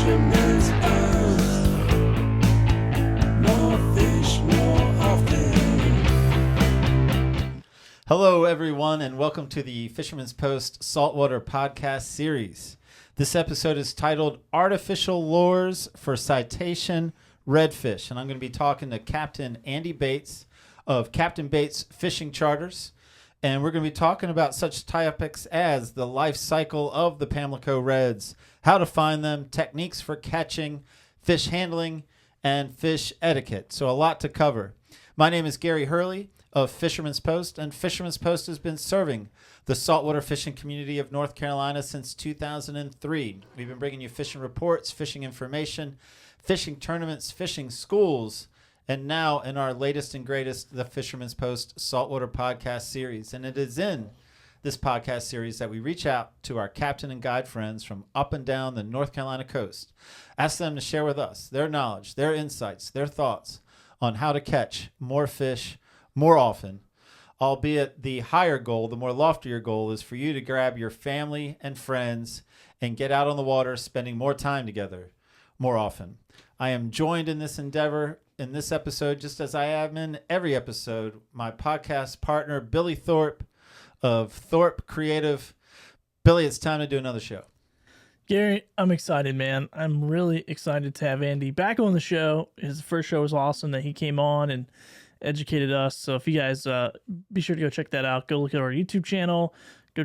Fisherman's Post. More fish, more often. Hello, everyone, and welcome to the Fisherman's Post Saltwater Podcast Series. This episode is titled Artificial Lures for Citation Redfish, and I'm going to be talking to Captain Andy Bates of Captain Bates Fishing Charters, and we're going to be talking about such topics as the life cycle of the Pamlico Reds, how to find them, techniques for catching, fish handling, and fish etiquette. So a lot to cover. My name is Gary Hurley of Fisherman's Post, and Fisherman's Post has been serving the saltwater fishing community of North Carolina since 2003. We've been bringing you fishing reports, fishing information, fishing tournaments, fishing schools, and now in our latest and greatest, the Fisherman's Post Saltwater Podcast Series. And it is in this podcast series that we reach out to our captain and guide friends from up and down the North Carolina coast, ask them to share with us their knowledge, their insights, their thoughts on how to catch more fish more often, albeit the higher goal, the more loftier goal is for you to grab your family and friends and get out on the water, spending more time together more often. I am joined in this endeavor in this episode, just as I am in every episode, my podcast partner, Billy Thorpe of Thorpe Creative. Billy, it's time to do another show. Gary, I'm excited, man. I'm really excited to have Andy back on the show. His first show was awesome that he came on and educated us. So if you guys be sure to go check that out. Go look at our YouTube channel. Go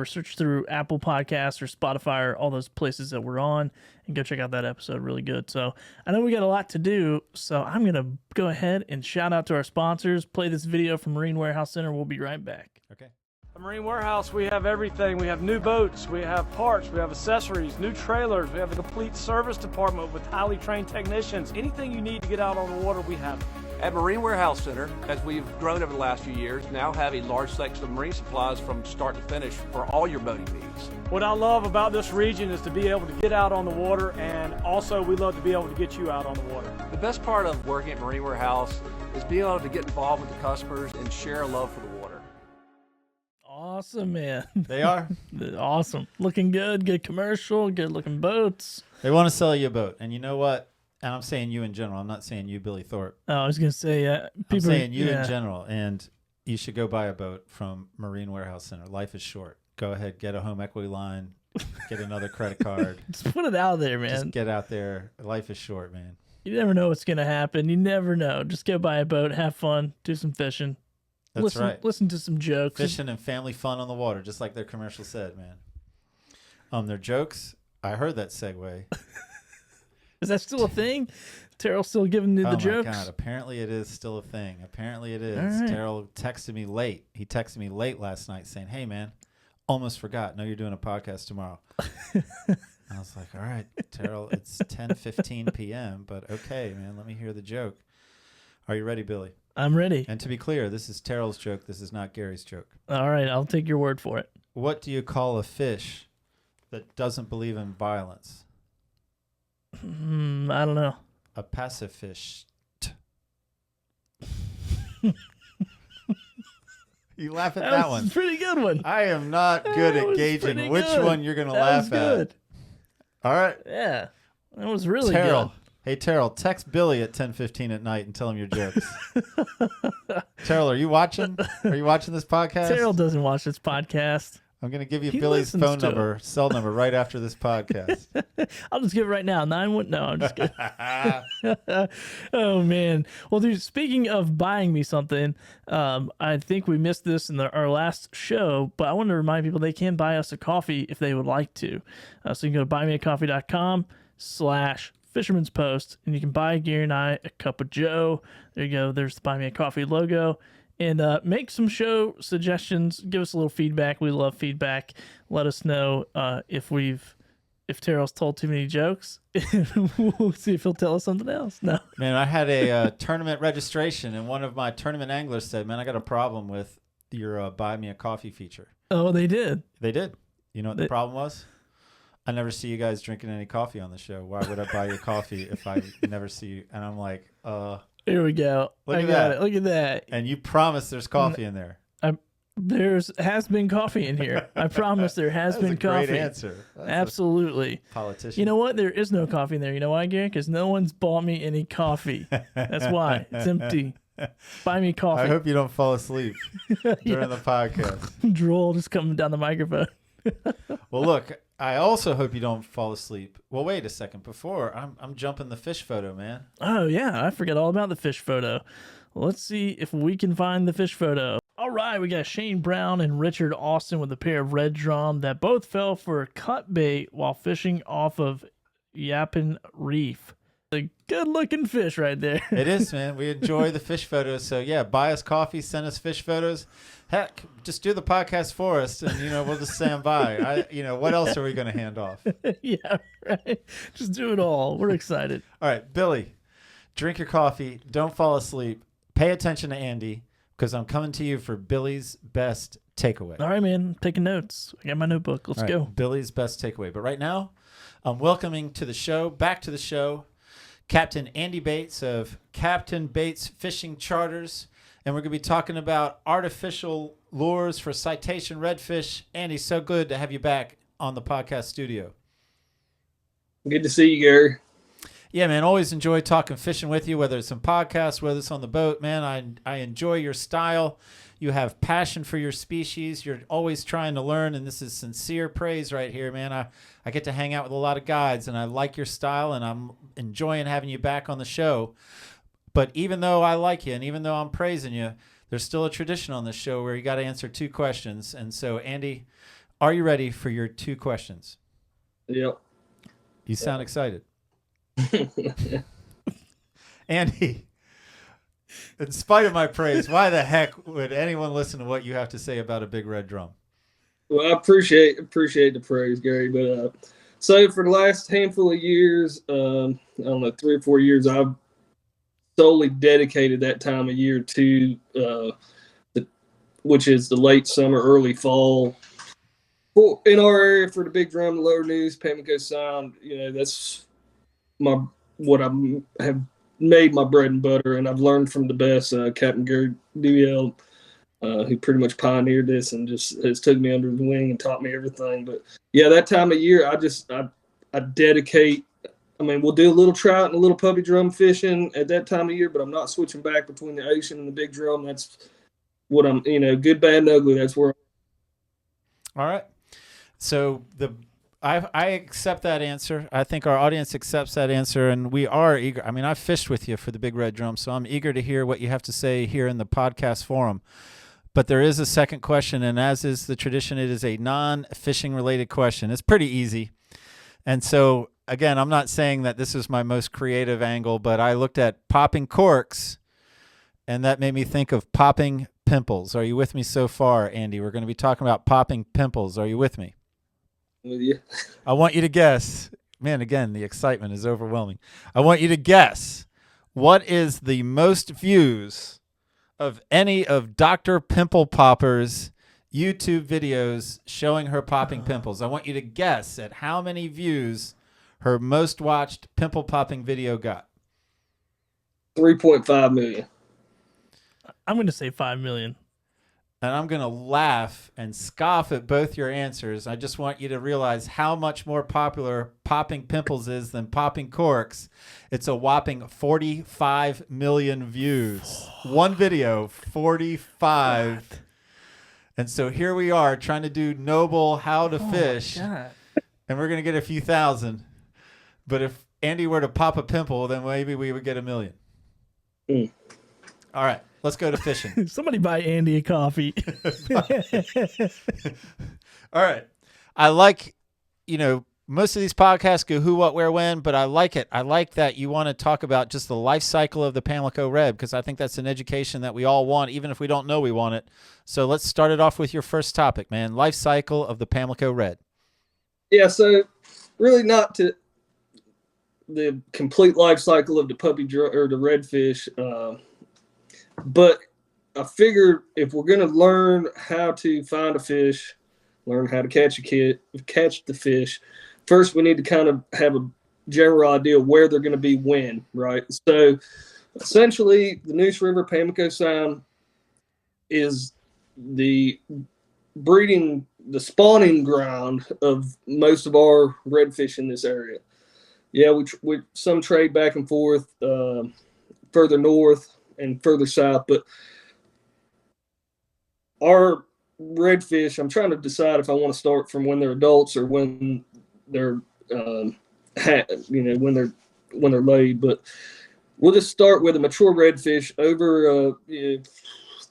search through Apple Podcasts or Spotify or all those places that we're on and go check out that episode. Really good. So I know we got a lot to do, so I'm going to go ahead and shout out to our sponsors, play this video from Marine Warehouse Center. We'll be right back. Okay. At Marine Warehouse, we have everything. We have new boats, we have parts, we have accessories, new trailers, we have a complete service department with highly trained technicians. Anything you need to get out on the water, we have it. At Marine Warehouse Center, as we've grown over the last few years, now have a large section of marine supplies from start to finish for all your boating needs. What I love about this region is to be able to get out on the water, and also we love to be able to get you out on the water. The best part of working at Marine Warehouse is being able to get involved with the customers and share a love for the water. Awesome, man. They are. Awesome. Looking good. Good commercial. Good looking boats. They want to sell you a boat. And you know what? And I'm saying you in general. I'm not saying you, Billy Thorpe. Oh, I was going to say, I'm saying you in general. And you should go buy a boat from Marine Warehouse Center. Life is short. Go ahead, get a home equity line, get another credit card. Just put it out there, man. Just get out there. Life is short, man. You never know what's going to happen. You never know. Just go buy a boat, have fun, do some fishing. That's right. Listen to some jokes. Fishing and family fun on the water, just like their commercial said, man. Their jokes, I heard that segue. Is that still a thing? Terrell's still giving you the jokes? Oh, my God. Apparently it is still a thing. Apparently it is. All right. Terrell texted me late. He texted me late last night saying, hey, man, almost forgot. No, you're doing a podcast tomorrow. I was like, all right, Terrell, it's 10:15 p.m., but okay, man, let me hear the joke. Are you ready, Billy? I'm ready. And to be clear, this is Terrell's joke. This is not Gary's joke. All right, I'll take your word for it. What do you call a fish that doesn't believe in violence? I don't know. A pacifist. You laugh at that one. That's a pretty good one. I am not good at gauging which one you're going to laugh at. All right. Yeah, that was really Terrell. good. Hey, Terrell, text Billy at 10:15 at night and tell him your jokes. Terrell, are you watching? Are you watching this podcast? Terrell doesn't watch this podcast. I'm going to give you He Billy's listens phone to number, cell number right after this podcast. I'll just give it right now. 9-1. No, I'm just kidding. Oh, man. Well, dude, speaking of buying me something, I think we missed this in our last show, but I want to remind people they can buy us a coffee if they would like to. So you can go to buymeacoffee.com/Fisherman's Post, and you can buy Gary and I a cup of Joe. There you go. There's the Buy Me a Coffee logo. And make some show suggestions. Give us a little feedback. We love feedback. Let us know if Terrell's told too many jokes. We'll see if he'll tell us something else. No. Man, I had a tournament registration, and one of my tournament anglers said, man, I got a problem with your Buy Me a Coffee feature. Oh, they did? They did. You know what the problem was? I never see you guys drinking any coffee on the show. Why would I buy you coffee if I never see you? And I'm like, Here we go. Look I at got that. it. Look at that. And you promise there's coffee in there. Has been coffee in here. I promise there has That was been a great coffee. answer. That's a Absolutely. politician. You know what? There is no coffee in there. You know why, Gary? Because no one's bought me any coffee. That's why. It's empty. Buy me coffee. I hope you don't fall asleep during the podcast. Drool just coming down the microphone. Well, look, I also hope you don't fall asleep. Well, wait a second. Before, I'm jumping the fish photo, man. Oh, yeah. I forgot all about the fish photo. Let's see if we can find the fish photo. All right. We got Shane Brown and Richard Austin with a pair of red drum that both fell for cut bait while fishing off of Yappin Reef. A good-looking fish right there. It is, man. We enjoy the fish photos. So, yeah, buy us coffee, send us fish photos. Heck, just do the podcast for us, and, we'll just stand by. What else are we going to hand off? Yeah, right. Just do it all. We're excited. All right, Billy, drink your coffee. Don't fall asleep. Pay attention to Andy, because I'm coming to you for Billy's best takeaway. All right, man. Taking notes. I got my notebook. Let's go. Billy's best takeaway. But right now, I'm welcoming to the show, back to the show, Captain Andy Bates of Captain Bates Fishing Charters. And we're going to be talking about artificial lures for Citation Redfish. Andy, so good to have you back on the podcast studio. Good to see you, Gary. Yeah, man, always enjoy talking fishing with you, whether it's in podcasts, whether it's on the boat. Man, I enjoy your style. You have passion for your species. You're always trying to learn, and this is sincere praise right here, man. I get to hang out with a lot of guides, and I like your style, and I'm enjoying having you back on the show. But even though I like you, and even though I'm praising you, there's still a tradition on this show where you got to answer 2 questions. And so, Andy, are you ready for your 2 questions? Yep. You sound excited. Andy, in spite of my praise, why the heck would anyone listen to what you have to say about a big red drum? Well, I appreciate the praise, Gary. But so for the last handful of years, I don't know, 3 or 4 years, I've solely dedicated that time of year to which is the late summer, early fall. In our area for the big drum, the lower news, Pamlico Sound, that's what I have made my bread and butter, and I've learned from the best, Captain Gary Duell, who pretty much pioneered this and just has took me under the wing and taught me everything. But yeah, that time of year, I dedicate. I mean, we'll do a little trout and a little puppy drum fishing at that time of year, but I'm not switching back between the ocean and the big drum. That's what I'm, good, bad, and ugly. That's where. All right. So I accept that answer. I think our audience accepts that answer, and we are eager. I mean, I've fished with you for the big red drum, so I'm eager to hear what you have to say here in the podcast forum. But there is a second question, and as is the tradition, it is a non-fishing related question. It's pretty easy. And so, again, I'm not saying that this is my most creative angle, but I looked at popping corks, and that made me think of popping pimples. Are you with me so far, Andy? We're going to be talking about popping pimples. Are you with me? With you. I want you to guess. Man, again, the excitement is overwhelming. I want you to guess what is the most views of any of Dr. Pimple Popper's YouTube videos showing her popping pimples. I want you to guess at how many views her most watched pimple popping video got. 3.5 million. I'm going to say 5 million. And I'm going to laugh and scoff at both your answers. I just want you to realize how much more popular popping pimples is than popping corks. It's a whopping 45 million views. One video, 45. And so here we are trying to do noble how to fish. And we're going to get a few thousand. But if Andy were to pop a pimple, then maybe we would get 1 million. All right. Let's go to fishing. Somebody buy Andy a coffee. All right. I like, most of these podcasts go who, what, where, when, but I like it. I like that you want to talk about just the life cycle of the Pamlico Red, because I think that's an education that we all want, even if we don't know we want it. So let's start it off with your first topic, man. Life cycle of the Pamlico Red. Yeah, so really not to the complete life cycle of the puppy or the redfish, but I figured if we're going to learn how to find a fish, learn how to catch the fish, first we need to kind of have a general idea of where they're going to be when, right? So essentially the Neuse River, Pamlico Sound is the the spawning ground of most of our redfish in this area. Yeah, we some trade back and forth further north and further south, but our redfish, I'm trying to decide if I want to start from when they're adults or when they're when they're laid, but we'll just start with a mature redfish over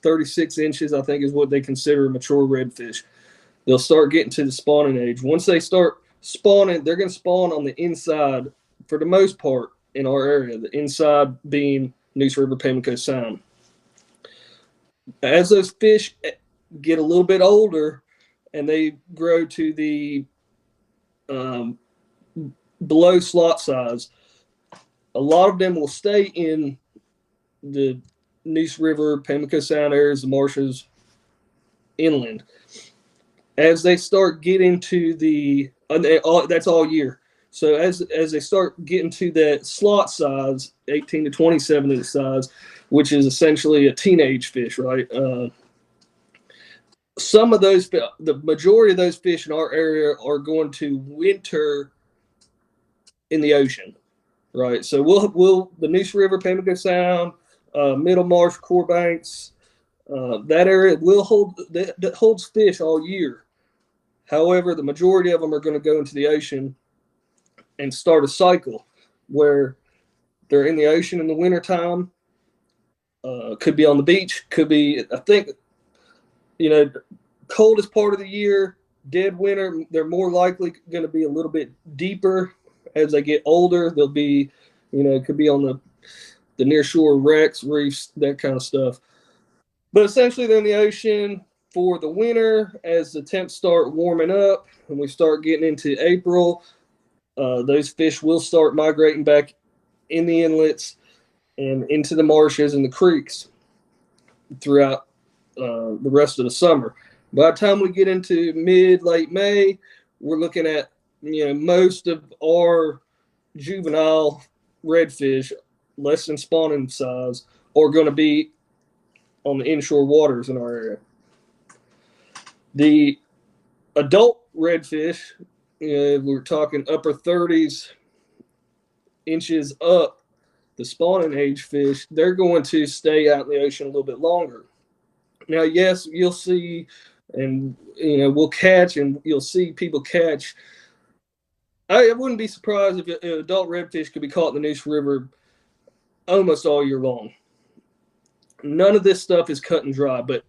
36 inches, I think is what they consider a mature redfish. They'll start getting to the spawning age. Once they start spawning, they're going to spawn on the inside for the most part in our area, the inside being Neuse River, Pamlico Sound. As those fish get a little bit older and they grow to the below slot size, a lot of them will stay in the Neuse River, Pamlico Sound areas, the marshes, inland. As they start getting to the that's all year. So as they start getting to that slot size, 18 to 27 inch size, which is essentially a teenage fish, right? Some of those, the majority of those fish in our area are going to winter in the ocean, right? So we'll the Neuse River, Pamlico Sound, Middle Marsh, Core Banks, that area will that holds fish all year. However, the majority of them are going to go into the ocean and start a cycle where they're in the ocean in the wintertime. Could be on the beach, could be, I think, coldest part of the year, dead winter, they're more likely going to be a little bit deeper. As they get older, they'll be, it could be on the near shore wrecks, reefs, that kind of stuff. But essentially, they're in the ocean for the winter. As the temps start warming up and we start getting into April, those fish will start migrating back in the inlets and into the marshes and the creeks throughout the rest of the summer. By the time we get into late May, we're looking at, most of our juvenile redfish, less than spawning size, are going to be on the inshore waters in our area. The adult redfish, we're talking upper 30s inches up, the spawning age fish, they're going to stay out in the ocean a little bit longer. Now, yes, you'll see, and we'll catch, and you'll see people catch. I wouldn't be surprised if an adult redfish could be caught in the Neuse River almost all year long. None of this stuff is cut and dry, but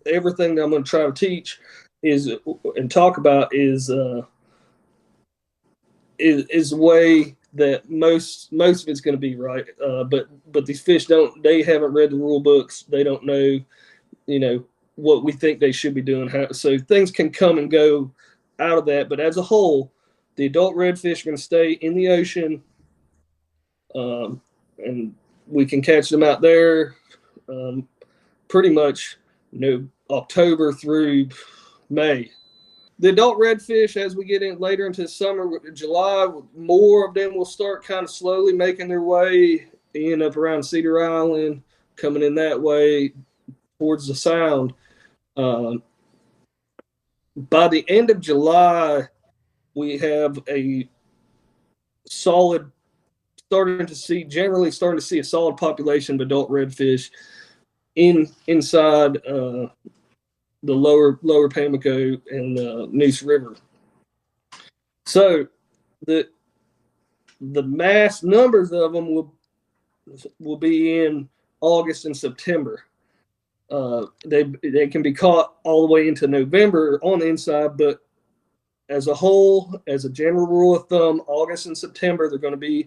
everything that I'm going to try to teach and talk about is the way that most of it's going to be, right. But these fish they haven't read the rule books. They don't know, what we think they should be doing. So things can come and go out of that. But as a whole, the adult redfish are going to stay in the ocean, and we can catch them out there pretty much, October through May. The adult redfish, as we get in later into summer, July, more of them will start kind of slowly making their way in up around Cedar Island, coming in that way towards the Sound. By the end of July, we have a solid, starting to see a solid population of adult redfish inside the lower Pamlico and Neuse River. So the mass numbers of them will be in August and September. They can be caught all the way into November on the inside, but as a whole, as a general rule of thumb, August and September they're going to be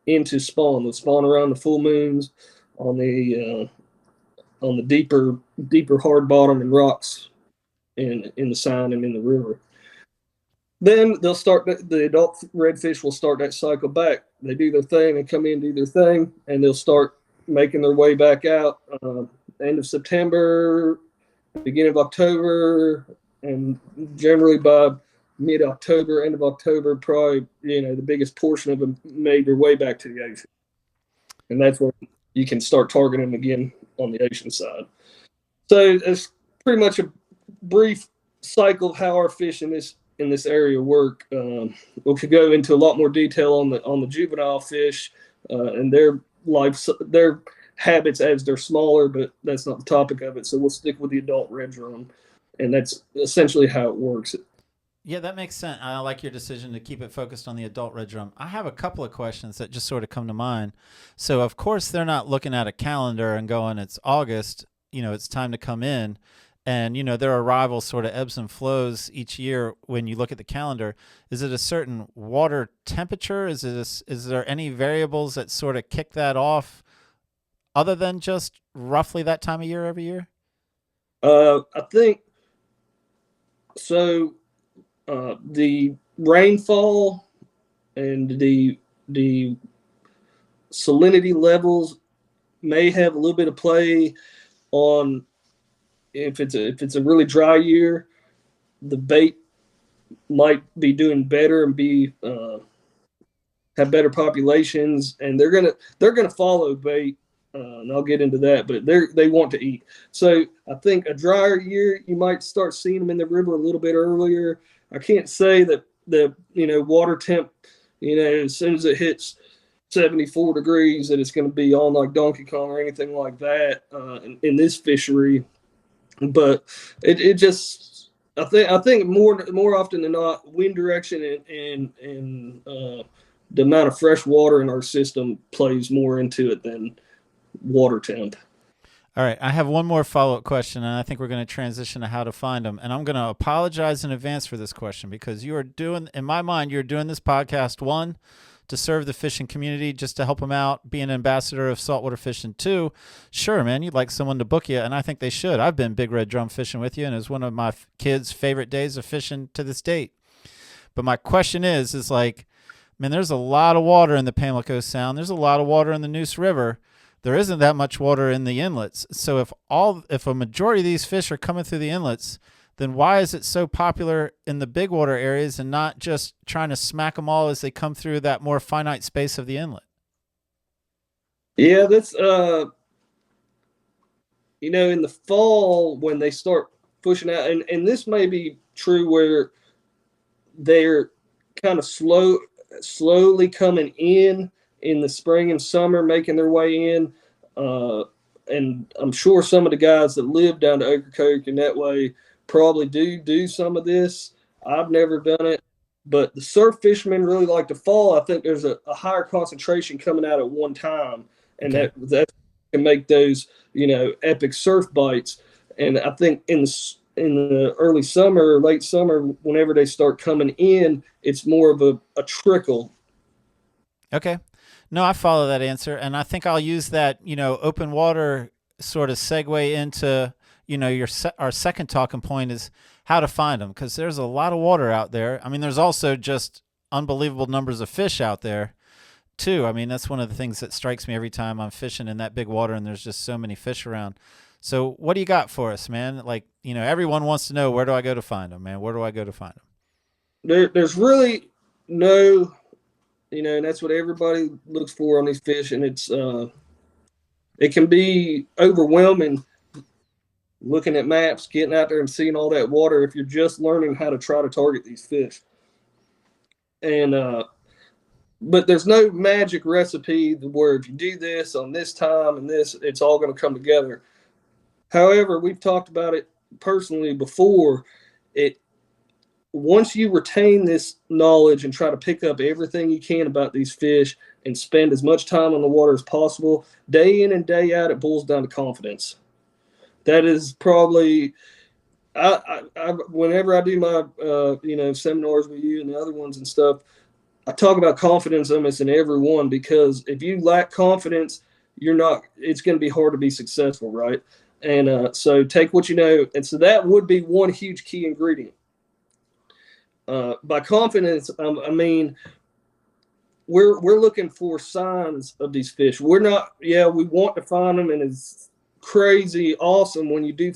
into spawn. They'll spawn around the full moons on the deeper hard bottom and rocks in the Sound and in the river. Then they'll start, the adult redfish will start that cycle back. They do their thing, they come in, do their thing, and they'll start making their way back out end of September, beginning of October, and generally by mid-October, end of October, probably, the biggest portion of them made their way back to the ocean. And that's where you can start targeting them again on the ocean side. So as pretty much a brief cycle of how our fish in this area work. We could go into a lot more detail on the juvenile fish and their habits as they're smaller, but that's not the topic of it. So we'll stick with the adult red drum, and that's essentially how it works. Yeah, that makes sense. I like your decision to keep it focused on the adult red drum. I have a couple of questions that just sort of come to mind. So, of course, they're not looking at a calendar and going, it's August, it's time to come in. And, their arrival sort of ebbs and flows each year when you look at the calendar. Is it a certain water temperature? Is there any variables that sort of kick that off other than just roughly that time of year every year? I think so. The rainfall and the salinity levels may have a little bit of play on if it's a really dry year. The bait might be doing better and have better populations, and they're gonna follow bait. And I'll get into that, but they want to eat. So I think a drier year, you might start seeing them in the river a little bit earlier. I can't say that the water temp, as soon as it hits 74 degrees, that it's going to be on like Donkey Kong or anything like that in this fishery. But it just, I think more often than not, wind direction and the amount of fresh water in our system plays more into it than water temp. All right, I have one more follow-up question, and I think we're going to transition to how to find them. And I'm going to apologize in advance for this question because in my mind, you're doing this podcast, one, to serve the fishing community, just to help them out, be an ambassador of saltwater fishing. Two, sure, man, you'd like someone to book you, and I think they should. I've been big red drum fishing with you, and it was one of my kids' favorite days of fishing to this date. But my question is like, man, there's a lot of water in the Pamlico Sound. There's a lot of water in the Neuse River. There isn't that much water in the inlets. So if a majority of these fish are coming through the inlets, then why is it so popular in the big water areas and not just trying to smack them all as they come through that more finite space of the inlet? Yeah, that's in the fall when they start pushing out, and this may be true where they're kind of slowly coming in the spring and summer, making their way in. And I'm sure some of the guys that live down to Ocracoke and that way probably do some of this. I've never done it, but the surf fishermen really like to fall. I think there's a higher concentration coming out at one time, and okay. that can make those, epic surf bites. And I think in the early summer or late summer, whenever they start coming in, it's more of a trickle. Okay. No, I follow that answer, and I think I'll use that, open water sort of segue into, our second talking point is how to find them, because there's a lot of water out there. I mean, there's also just unbelievable numbers of fish out there, too. I mean, that's one of the things that strikes me every time I'm fishing in that big water and there's just so many fish around. So what do you got for us, man? Like, everyone wants to know, where do I go to find them, man? Where do I go to find them? There's really no... and that's what everybody looks for on these fish, and it can be overwhelming looking at maps, getting out there and seeing all that water if you're just learning how to try to target these fish. And but there's no magic recipe where if you do this on this time and this, it's all going to come together. However, we've talked about it personally before. Once you retain this knowledge and try to pick up everything you can about these fish and spend as much time on the water as possible, day in and day out, it boils down to confidence. That is probably, whenever I do my, seminars with you and the other ones and stuff, I talk about confidence almost in every one, because if you lack confidence, it's going to be hard to be successful, right? And so take what you know. And so that would be one huge key ingredient. By confidence, I mean, we're looking for signs of these fish. We want to find them, and it's crazy awesome when you do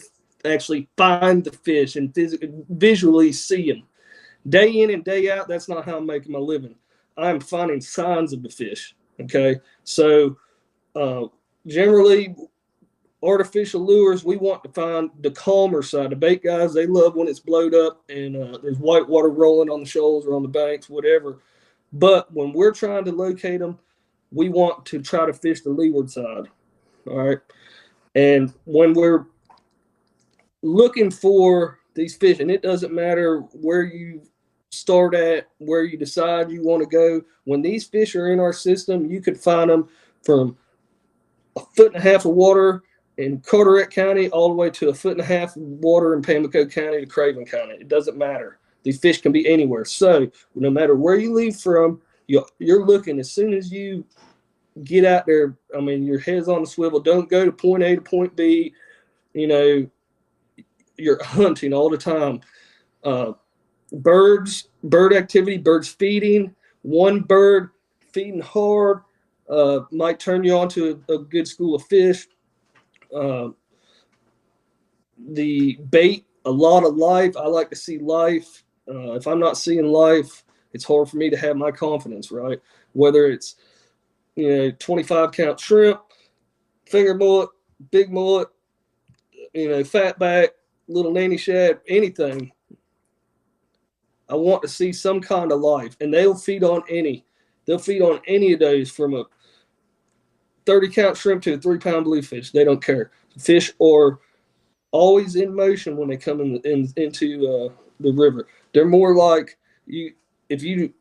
actually find the fish and visually see them. Day in and day out, that's not how I'm making my living. I'm finding signs of the fish, okay? So generally, artificial lures, we want to find the calmer side. The bait guys, they love when it's blowed up and there's white water rolling on the shoals or on the banks, whatever. But when we're trying to locate them, we want to try to fish the leeward side. All right. And when we're looking for these fish, and it doesn't matter where you start at, where you decide you want to go, when these fish are in our system, you could find them from 1.5 feet of water in Carteret County all the way to 1.5 feet of water in Pamlico County to Craven County. It doesn't matter. These fish can be anywhere. So no matter where you leave from, you're looking. As soon as you get out there, I mean, your head's on the swivel. Don't go to point A to point B. You know, you're hunting all the time. Bird activity, birds feeding. One bird feeding hard might turn you on to a good school of fish. The bait, a lot of life. I like to see life. If I'm not seeing life, it's hard for me to have my confidence, right? Whether it's, 25 count shrimp, finger mullet, big mullet, fat back, little nanny shad, anything. I want to see some kind of life, and they'll feed on any. They'll feed on any of those, from a 30 count shrimp to a 3-pound bluefish. They don't care. Fish are always in motion when they come into the river. They're more like you. If you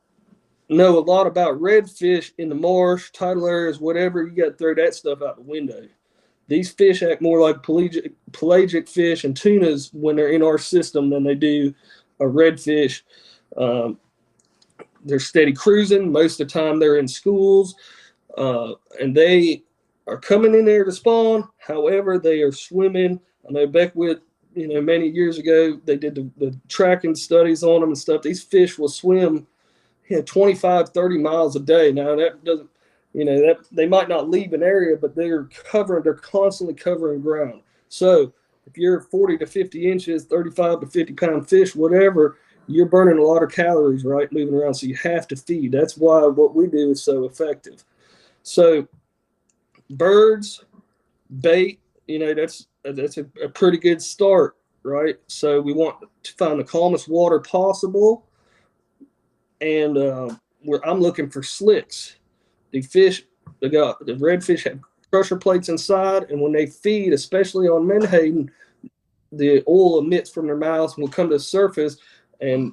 know a lot about redfish in the marsh, tidal areas, whatever, you got to throw that stuff out the window. These fish act more like pelagic fish and tunas when they're in our system than they do a redfish. They're steady cruising. Most of the time they're in schools, and they are coming in there to spawn. However, they are swimming. I know Beckwith, many years ago, they did the tracking studies on them and stuff. These fish will swim 25, 30 miles a day. Now, that doesn't, that they might not leave an area, but they're constantly covering ground. So if you're 40 to 50 inches, 35 to 50 pound fish, whatever, you're burning a lot of calories, right, moving around. So you have to feed. That's why what we do is so effective. So birds, bait, that's a pretty good start, right? So we want to find the calmest water possible. And I'm looking for slicks. The redfish have pressure plates inside, and when they feed, especially on menhaden, the oil emits from their mouths and will come to the surface, and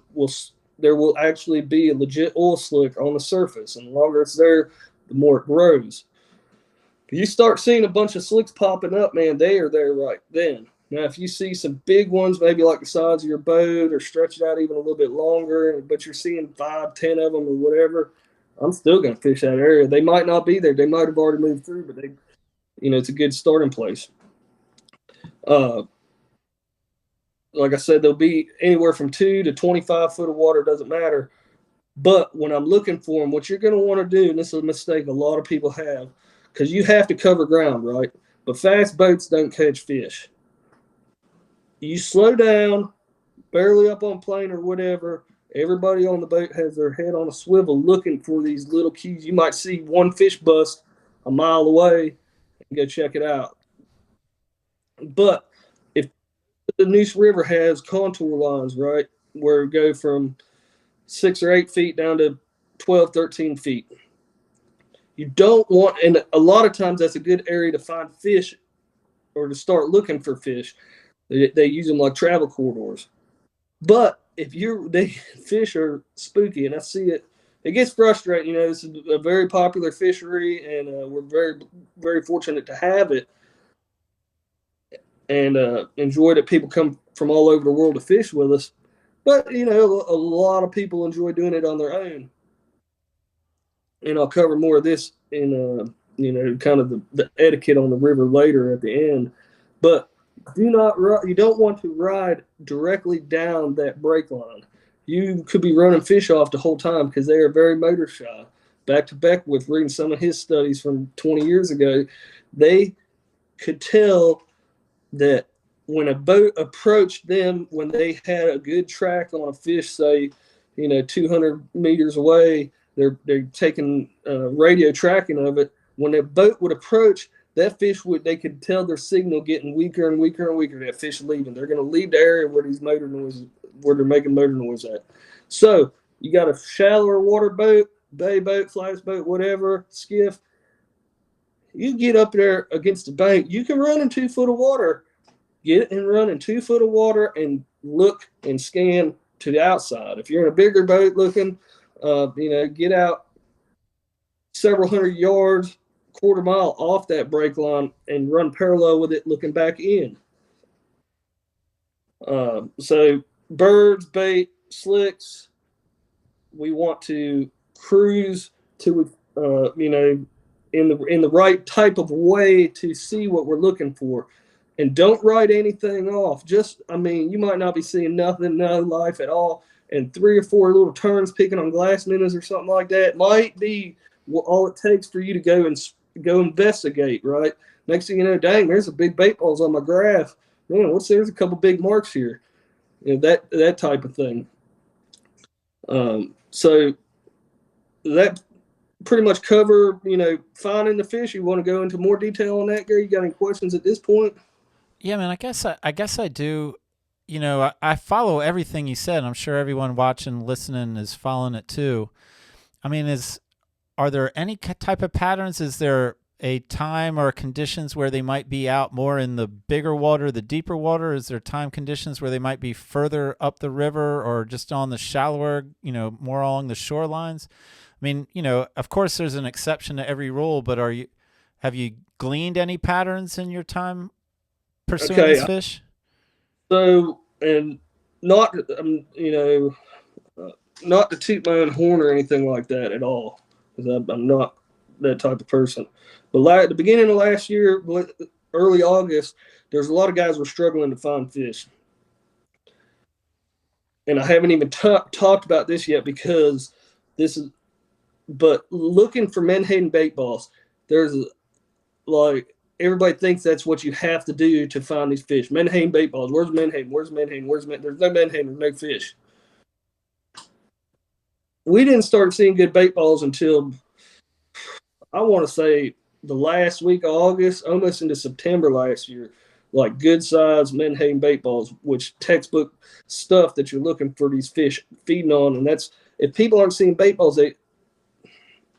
there will actually be a legit oil slick on the surface. And the longer it's there, the more it grows. If you start seeing a bunch of slicks popping up, man, they are there right then. Now, if you see some big ones, maybe like the size of your boat, or stretch it out even a little bit longer, but you're seeing 5, 10 of them or whatever, I'm still going to fish that area. They might not be there. They might have already moved through, but it's a good starting place. Like I said, they'll be anywhere from 2 to 25 foot of water. Doesn't matter. But when I'm looking for them, what you're going to want to do, and this is a mistake a lot of people have, because you have to cover ground, right? But fast boats don't catch fish. You slow down, barely up on plane or whatever. Everybody on the boat has their head on a swivel looking for these little keys. You might see one fish bust a mile away and go check it out. But if the Neuse River has contour lines, right, where it go from 6 or 8 feet down to 12, 13 feet, you don't want, and a lot of times that's a good area to find fish or to start looking for fish. They use them like travel corridors. But if fish are spooky, and I see it gets frustrating. This is a very popular fishery, and we're very, very fortunate to have it, and enjoy that people come from all over the world to fish with us. But a lot of people enjoy doing it on their own, and I'll cover more of this in kind of the etiquette on the river later at the end. But you don't want to ride directly down that break line. You could be running fish off the whole time because they are very motor shy. Back to Beckwith, reading some of his studies from 20 years ago, they could tell that when a boat approached them, when they had a good track on a fish, say, 200 meters away, they're taking radio tracking of it. When a boat would approach, that fish they could tell their signal getting weaker and weaker and weaker. That fish leaving. They're going to leave the area where these motor noises, where they're making motor noise at. So you got a shallower water boat, bay boat, flash boat, whatever, skiff. You get up there against the bank, you can run in 2 foot of water. Get and run in 2 foot of water and look and scan to the outside. If you're in a bigger boat looking, get out several hundred yards, quarter mile off that break line and run parallel with it looking back in. So birds, bait, slicks, we want to cruise to, in the right type of way to see what we're looking for. And don't write anything off. You might not be seeing nothing, no life at all. And 3 or 4 little turns picking on glass minnows or something like that might be all it takes for you to go investigate, right? Next thing you know, dang, there's a big bait balls on my graph. Man, there's a couple big marks here. That type of thing. So that pretty much cover, finding the fish. You want to go into more detail on that, Gary? You got any questions at this point? Yeah, man, I guess I do. I follow everything you said. I'm sure everyone watching, listening is following it too. I mean, are there any type of patterns? Is there a time or conditions where they might be out more in the bigger water, the deeper water? Is there time conditions where they might be further up the river or just on the shallower, more along the shorelines? I mean, of course there's an exception to every rule, but have you gleaned any patterns in your time pursuing this fish? So, and not, not to toot my own horn or anything like that at all, because I'm not that type of person. But at the beginning of last year, early August, there's a lot of guys were struggling to find fish. And I haven't even talked about this yet because but looking for menhaden bait balls, there's everybody thinks that's what you have to do to find these fish. Menhaden bait balls. Where's menhaden? Where's menhaden? There's no menhaden. There's no fish. We didn't start seeing good bait balls until, I want to say, the last week of August, almost into September last year. Like good size menhaden bait balls, which textbook stuff that you're looking for these fish feeding on. And that's, if people aren't seeing bait balls,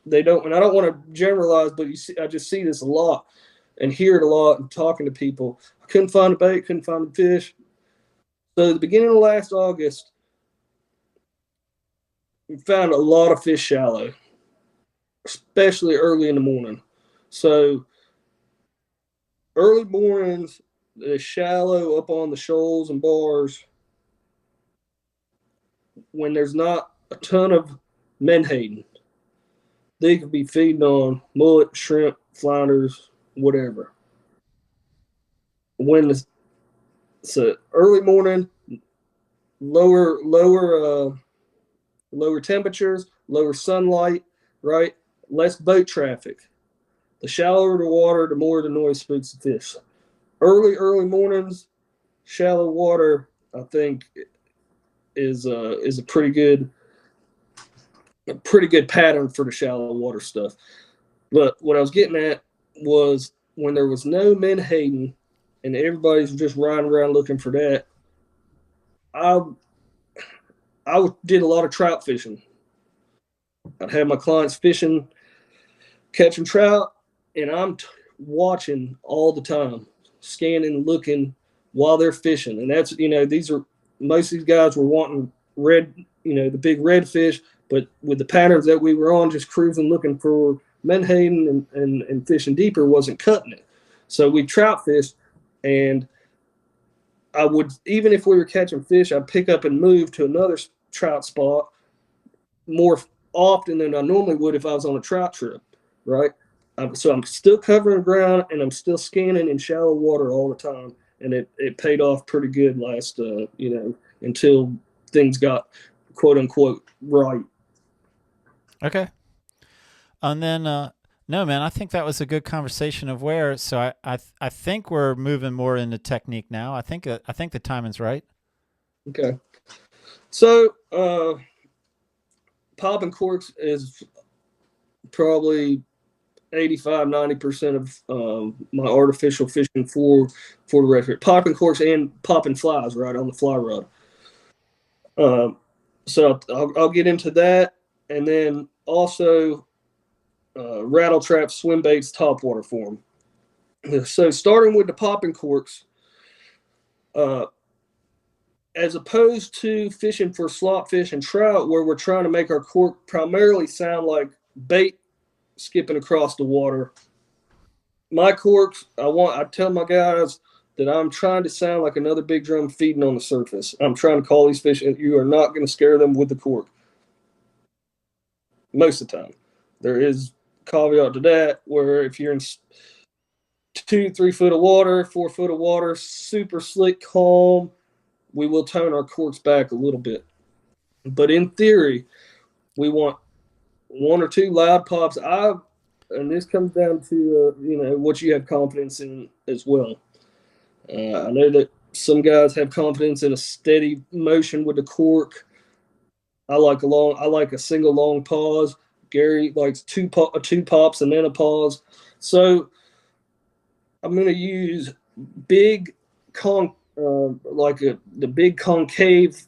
they don't, and I don't want to generalize, but I just see this a lot and hear it a lot and talking to people. I couldn't find a bait, couldn't find a fish. So at the beginning of last August, we found a lot of fish shallow, especially early in the morning. So early mornings, the shallow up on the shoals and bars, when there's not a ton of menhaden, they could be feeding on mullet, shrimp, flounders, whatever. So early morning, lower temperatures, lower sunlight, right? Less boat traffic. The shallower the water, the more the noise spooks the fish. Early mornings, shallow water, I think, is a pretty good pattern for the shallow water stuff. But what I was getting at was when there was no menhaden and everybody's just riding around looking for that, I did a lot of trout fishing. I'd have my clients fishing, catching trout, and I'm watching all the time, scanning, looking while they're fishing. And that's, most of these guys were wanting red, the big redfish, but with the patterns that we were on, just cruising, looking for menhaden and fishing deeper wasn't cutting it. So we trout fished, and I would, even if we were catching fish, I'd pick up and move to another trout spot more often than I normally would if I was on a trout trip, right? So I'm still covering ground and I'm still scanning in shallow water all the time. And it paid off pretty good last, until things got quote unquote right. Okay. And then, no, man, I think that was a good conversation of where. So I think we're moving more into technique now. I think the timing's right. Okay. So, popping corks is probably 85-90% of my artificial fishing for the redfish, popping corks and popping flies right on the fly rod. So I'll get into that, and then also rattle traps, swim baits, topwater form. So starting with the popping corks, as opposed to fishing for slot fish and trout, where we're trying to make our cork primarily sound like bait skipping across the water. My corks, I tell my guys that I'm trying to sound like another big drum feeding on the surface. I'm trying to call these fish, and you are not going to scare them with the cork. Most of the time. There is caveat to that, where if you're in 2-3 foot of water, 4 foot of water, super slick, calm, we will tone our corks back a little bit. But in theory, we want 1 or 2 loud pops. And this comes down to what you have confidence in as well. I know that some guys have confidence in a steady motion with the cork. I like a single long pause. Gary likes two pops and then a pause. So I'm going to use big the big concave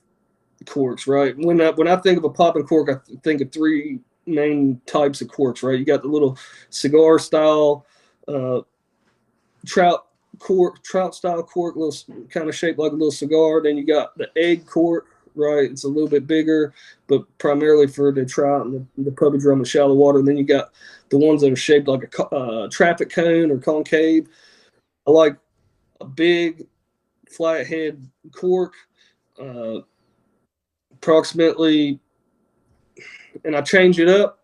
corks, right? When I think of a popping cork, I think of 3 main types of corks, right? You got the little cigar style trout style cork, little kind of shaped like a little cigar. Then you got the egg cork, right? It's a little bit bigger, but primarily for the trout and the puppy drum and shallow water. And then you got the ones that are shaped like a traffic cone or concave. I like a big flathead cork, approximately, and I change it up,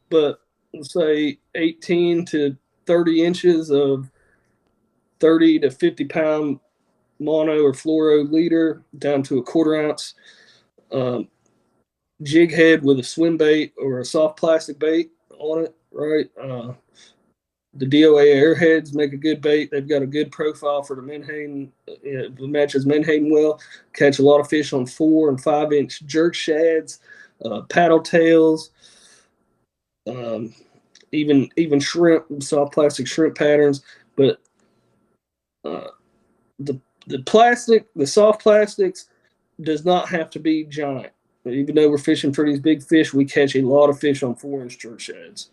but let's say 18 to 30 inches of 30 to 50 pound mono or fluoro leader down to a 1/4 ounce. Jig head with a swim bait or a soft plastic bait on it, right? The DOA airheads make a good bait. They've got a good profile for the menhaden. It matches menhaden well. Catch a lot of fish on 4 and 5 inch jerk shads, paddle tails, even shrimp, soft plastic shrimp patterns. But the soft plastics does not have to be giant. Even though we're fishing for these big fish, we catch a lot of fish on 4 inch jerk shads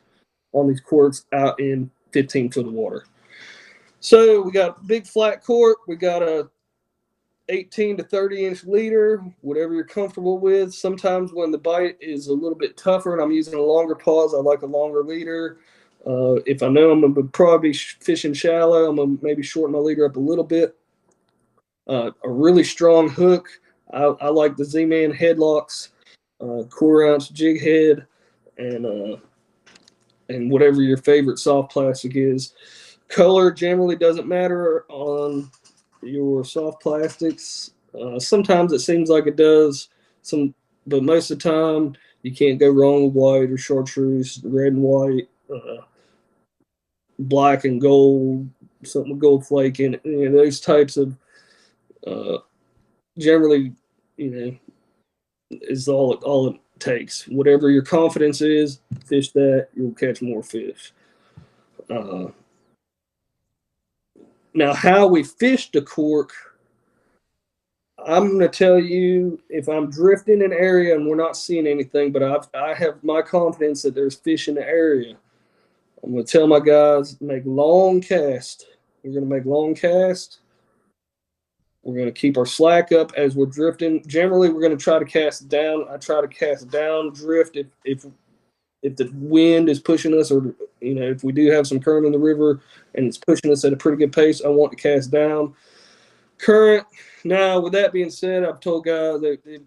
on these corks out in 15 foot of water. So we got big flat cork. We got a 18 to 30 inch leader, whatever you're comfortable with. Sometimes when the bite is a little bit tougher and I'm using a longer pause, I like a longer leader. If I know I'm going to probably be fishing shallow, I'm going to maybe shorten my leader up a little bit. A really strong hook. I like the Z-Man headlocks, 1/4 ounce jig head, and whatever your favorite soft plastic is. Color generally doesn't matter on your soft plastics. Sometimes it seems like it does, but most of the time you can't go wrong with white or chartreuse, red and white, black and gold, something with gold flake in it. Those types of generally, is all it takes. Whatever your confidence is, fish that, you'll catch more fish. Now, how we fish the cork, I'm going to tell you, if I'm drifting an area and we're not seeing anything, but I have my confidence that there's fish in the area, I'm going to tell my guys, make long cast. We're going to make long cast. We're going to keep our slack up as we're drifting. Generally, we're going to try to cast down. I try to cast down drift if the wind is pushing us, or if we do have some current in the river and it's pushing us at a pretty good pace, I want to cast down current. Now, with that being said, I've told guys that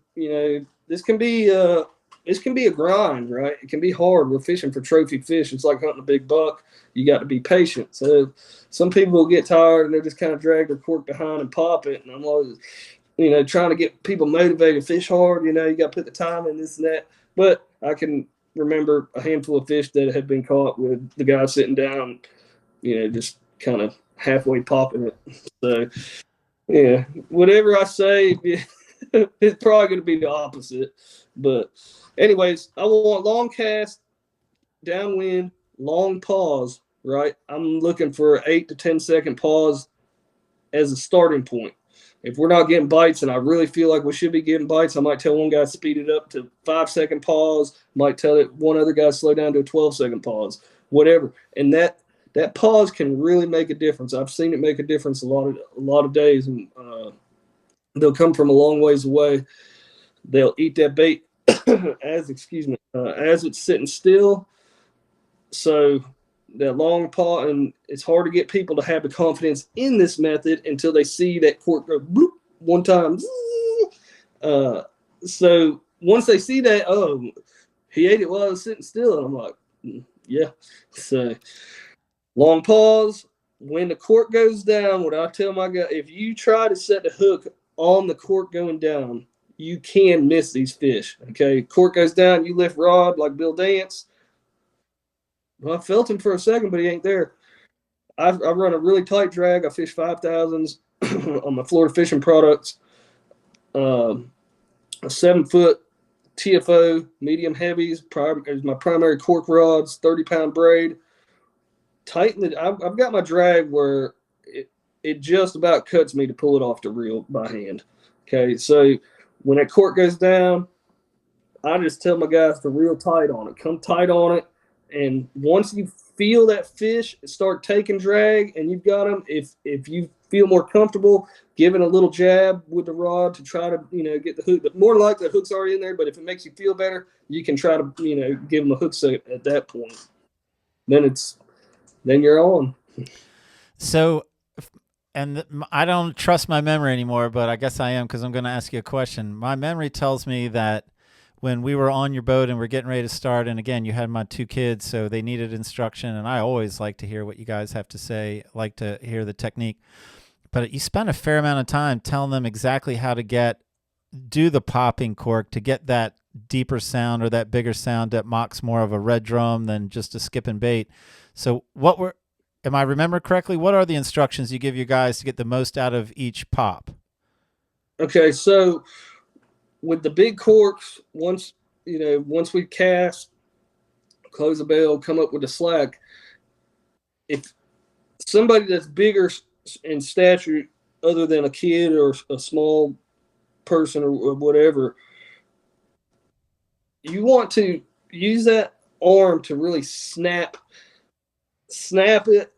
this can be a grind, right? It can be hard. We're fishing for trophy fish. It's like hunting a big buck. You got to be patient. So some people will get tired and they just kind of drag their cork behind and pop it. And I'm always, trying to get people motivated to fish hard. You got to put the time in, this and that. But I can remember a handful of fish that have been caught with the guy sitting down, just kind of halfway popping it. So, yeah, whatever I say, it's probably going to be the opposite. But anyways, I want long cast, downwind, long pause, right? I'm looking for an 8 to 10 second pause as a starting point. If we're not getting bites and I really feel like we should be getting bites, I might tell one guy to speed it up to 5 second pause, might tell it one other guy to slow down to a 12 second pause, whatever. And that pause can really make a difference. I've seen it make a difference a lot of days, and they'll come from a long ways away. They'll eat that bait as it's sitting still. So that long pause, and it's hard to get people to have the confidence in this method until they see that cork go bloop one time. So once they see that, oh, he ate it while I was sitting still, and I'm like, yeah. So long pause. When the cork goes down, what I tell my guy, if you try to set the hook on the cork going down, you can miss these fish. Okay, cork goes down, you lift rod like Bill Dance. Well, I felt him for a second, but he ain't there. I run a really tight drag. I fish 5,000s on my Florida fishing products. A 7-foot TFO medium heavies is my primary cork rods. 30-pound braid. Tighten it. I've got my drag where it just about cuts me to pull it off the reel by hand. Okay, so when that cork goes down, I just tell my guys to reel tight on it. Come tight on it. And once you feel that fish start taking drag and you've got them, if you feel more comfortable, giving a little jab with the rod to try to, get the hook. But more likely the hook's already in there. But if it makes you feel better, you can try to, give them a hook set at that point. Then you're on. So, and I don't trust my memory anymore, but I guess I am, because I'm going to ask you a question. My memory tells me that when we were on your boat and we're getting ready to start, and again, you had my 2 kids, so they needed instruction, and I always like to hear what you guys have to say, like to hear the technique. But you spent a fair amount of time telling them exactly how to do the popping cork to get that deeper sound or that bigger sound that mocks more of a red drum than just a skipping bait. So am I remember correctly, what are the instructions you give your guys to get the most out of each pop? Okay, so with the big corks, once we cast, close the bell, come up with the slack, if somebody that's bigger in stature other than a kid or a small person or whatever, you want to use that arm to really snap it.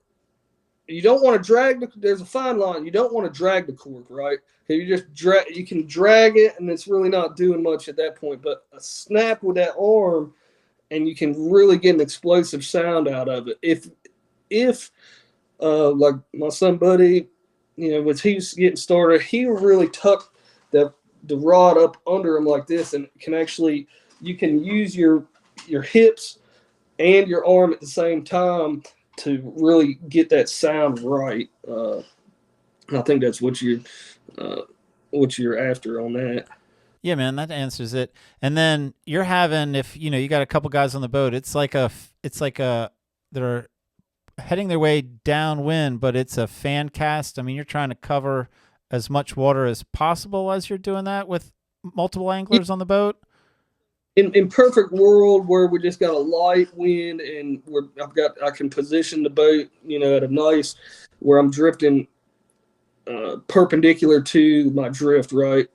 You don't want to drag there's a fine line. You don't want to drag the cork, right? You just you can drag it, and it's really not doing much at that point. But a snap with that arm, and you can really get an explosive sound out of it. If like my son Buddy, when he was getting started, he really tuck the rod up under him like this, and you can use your hips and your arm at the same time to really get that sound right. I think that's what you're after on that. Yeah, man, that answers it. And then you're having, if you got a couple guys on the boat, it's like they're heading their way downwind, but it's a fan cast. I mean, you're trying to cover as much water as possible as you're doing that with multiple anglers on the boat. In perfect world where we just got a light wind and I can position the boat, at a nice where I'm drifting perpendicular to my drift, right?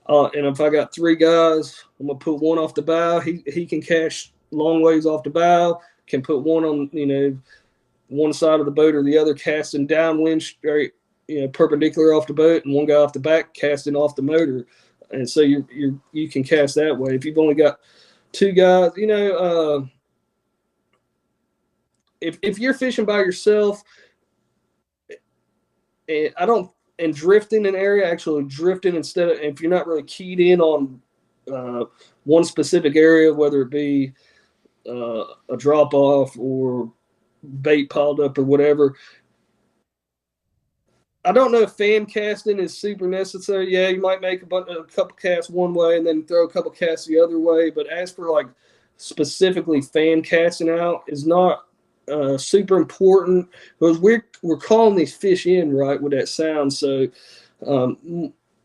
And if I got 3 guys, I'm gonna put one off the bow. He can cast long ways off the bow. Can put one on one side of the boat or the other, casting downwind straight, perpendicular off the boat, and one guy off the back casting off the motor. And so you can cast that way. If you've only got 2 guys, if you're fishing by yourself, and drifting an area, actually drifting instead of, if you're not really keyed in on one specific area, whether it be a drop off or bait piled up or whatever. I don't know if fan casting is super necessary. Yeah, you might make a couple casts one way and then throw a couple casts the other way. But as for like specifically fan casting out is not super important, because we're calling these fish in, right, with that sound. So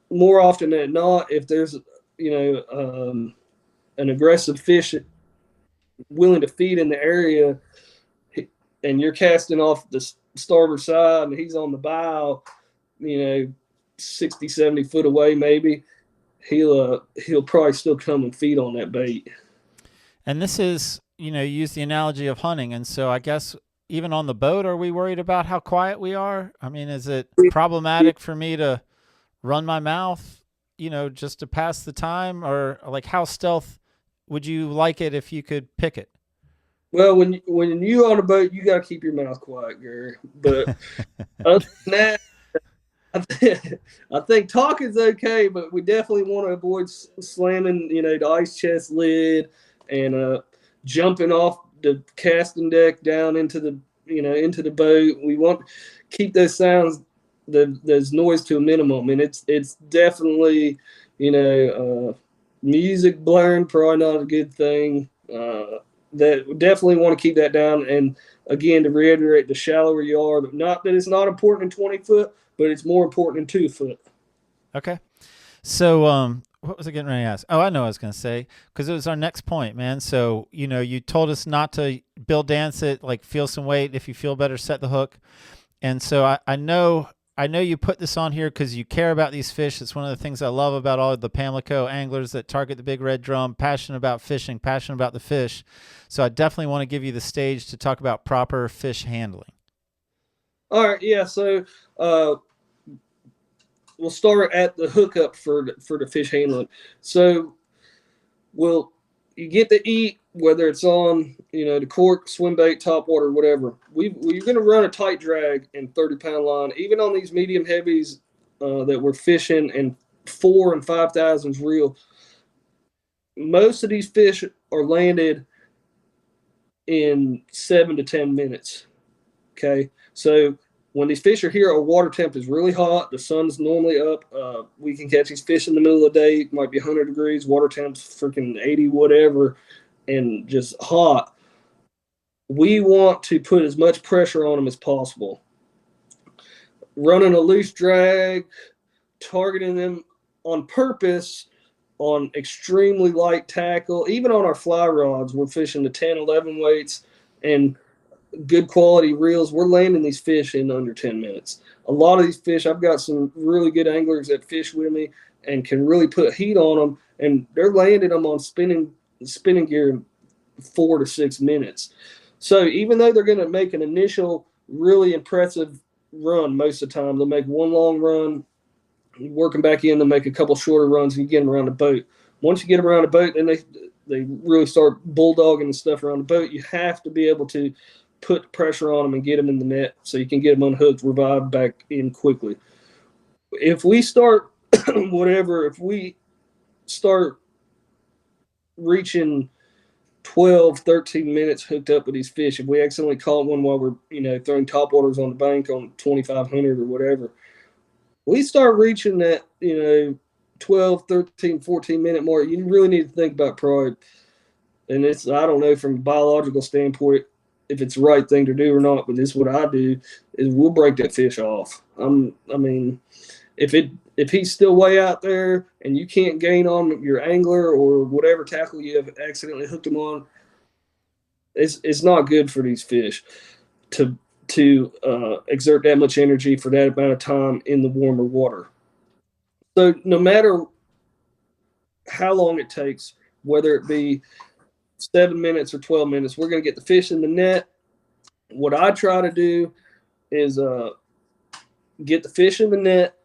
more often than not, if there's an aggressive fish willing to feed in the area, and you're casting off the starboard side and he's on the bow, 60, 70 foot away maybe, he'll probably still come and feed on that bait. And this is, you use the analogy of hunting. And so I guess even on the boat, are we worried about how quiet we are? I mean, is it problematic for me to run my mouth, just to pass the time? Or like, how stealth would you like it if you could pick it? Well, when you're on a boat, you got to keep your mouth quiet, Gary. But other than that, I think talking's okay, but we definitely want to avoid slamming, the ice chest lid and jumping off the casting deck down into the boat. We want to keep those sounds, those noise to a minimum, and it's definitely, music blaring, probably not a good thing. That we definitely want to keep that down. And again, to reiterate, the shallower you are, not that it's not important in 20 foot, but it's more important in 2 foot. Okay. So, what was I getting ready to ask? Oh, I know what I was going to say, because it was our next point, man. So, you told us not to bill dance it, like feel some weight. If you feel better, set the hook. And so I know you put this on here because you care about these fish. It's one of the things I love about all of the Pamlico anglers that target the big red drum, passionate about fishing, passionate about the fish. So I definitely want to give you the stage to talk about proper fish handling. All right. Yeah. So, we'll start at the hookup for the fish handling. So, you get to eat, whether it's on the cork, swim bait, top water, whatever. We're going to run a tight drag and 30-pound line, even on these medium heavies that we're fishing, and 4,000 and 5,000s reel. Most of these fish are landed in 7 to 10 minutes. Okay, so when these fish are here, our water temp is really hot. The sun's normally up. We can catch these fish in the middle of the day. It might be 100 degrees. Water temp's freaking 80, whatever, and just hot. We want to put as much pressure on them as possible. Running a loose drag, targeting them on purpose on extremely light tackle. Even on our fly rods, we're fishing the 10, 11 weights, and good quality reels. We're landing these fish in under 10 minutes. A lot of these fish, I've got some really good anglers that fish with me and can really put heat on them, and they're landing them on spinning gear in 4 to 6 minutes. So even though they're going to make an initial really impressive run, most of the time they'll make one long run, working back in, they'll make a couple shorter runs, and you get them around the boat. Once you get them around the boat, then they really start bulldogging and stuff around the boat. You have to be able to put pressure on them and get them in the net so you can get them unhooked, revive back in quickly. If we start if we start reaching 12, 13 minutes hooked up with these fish, if we accidentally caught one while we're throwing top waters on the bank on 2,500 or whatever, we start reaching that 12, 13, 14 minute mark, you really need to think about pride. And I don't know, from a biological standpoint, if it's the right thing to do or not, but this is what I do, is we'll break that fish off. If he's still way out there and you can't gain on your angler or whatever tackle you have accidentally hooked him on, it's not good for these fish to exert that much energy for that amount of time in the warmer water. So no matter how long it takes, whether it be 7 minutes or 12 minutes, we're going to get the fish in the net. What I try to do is get the fish in the net,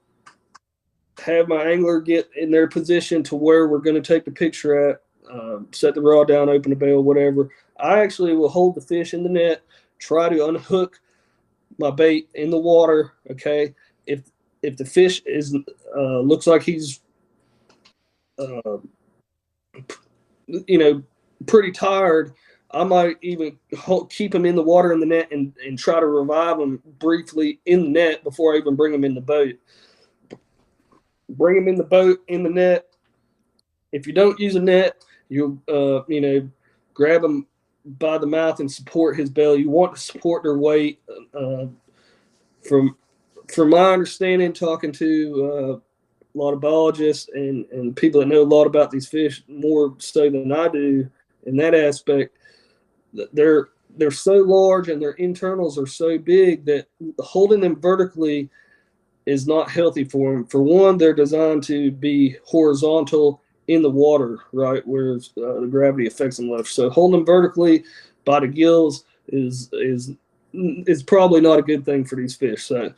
have my angler get in their position to where we're going to take the picture at, set the rod down, open the bail, whatever. I actually will hold the fish in the net, try to unhook my bait in the water. Okay, if the fish is looks like he's pretty tired, I might even keep him in the water in the net and try to revive him briefly in the net before I even bring him in the boat. Bring him in the boat, in the net. If you don't use a net, you'll grab him by the mouth and support his belly. You want to support their weight. From my understanding, talking to a lot of biologists and people that know a lot about these fish, more so than I do in that aspect, they're they're so large and their internals are so big that holding them vertically is not healthy for them. For one, they're designed to be horizontal in the water, right, where the gravity affects them left. So holding them vertically by the gills is probably not a good thing for these fish. So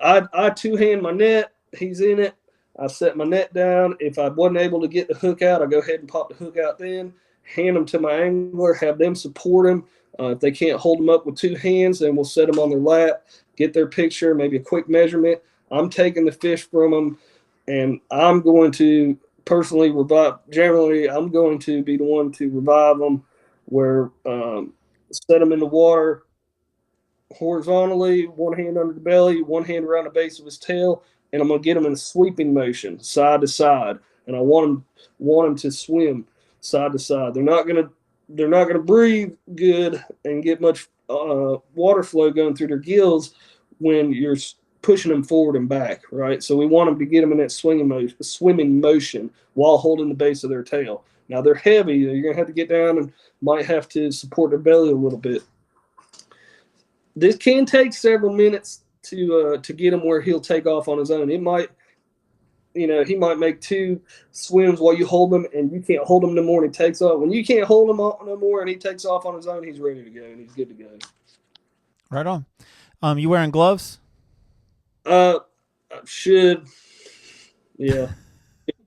I two-hand my net. He's in it. I set my net down. If I wasn't able to get the hook out, I go ahead and pop the hook out then, hand them to my angler, have them support them. If they can't hold them up with two hands, then we'll set them on their lap, get their picture, maybe a quick measurement. I'm taking the fish from them, and I'm going to personally revive. Generally, I'm going to be the one to revive them, where set them in the water horizontally, one hand under the belly, one hand around the base of his tail, and I'm going to get them in a sweeping motion, side to side, and I want them to swim side to side. They're not going to breathe good and get much water flow going through their gills when you're pushing them forward and back, right? So we want them to get them in that swimming motion while holding the base of their tail. Now they're heavy. You're going to have to get down and might have to support their belly a little bit. This can take several minutes to get him where he'll take off on his own. It might, he might make two swims while you hold him, and you can't hold him no more, and he takes off. When you can't hold him no more, and he takes off on his own, he's ready to go, and he's good to go. Right on. You wearing gloves? Should. Yeah.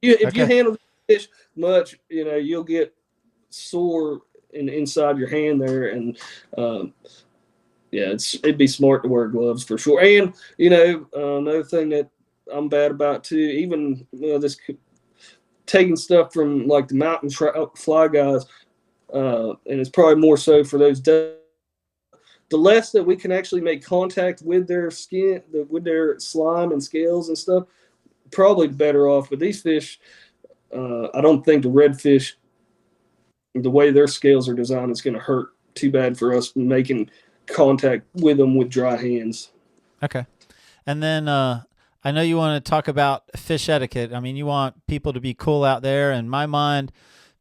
If you handle the fish much, you'll get sore inside your hand there, and it'd be smart to wear gloves for sure. And another thing that I'm bad about too, even this taking stuff from like the mountain fly guys, and it's probably more so for those. The less that we can actually make contact with their skin, with their slime and scales and stuff, probably better off. But these fish, I don't think the redfish, the way their scales are designed, is going to hurt too bad for us making contact with them with dry hands. Okay. And then I know you want to talk about fish etiquette. I mean, you want people to be cool out there. In my mind,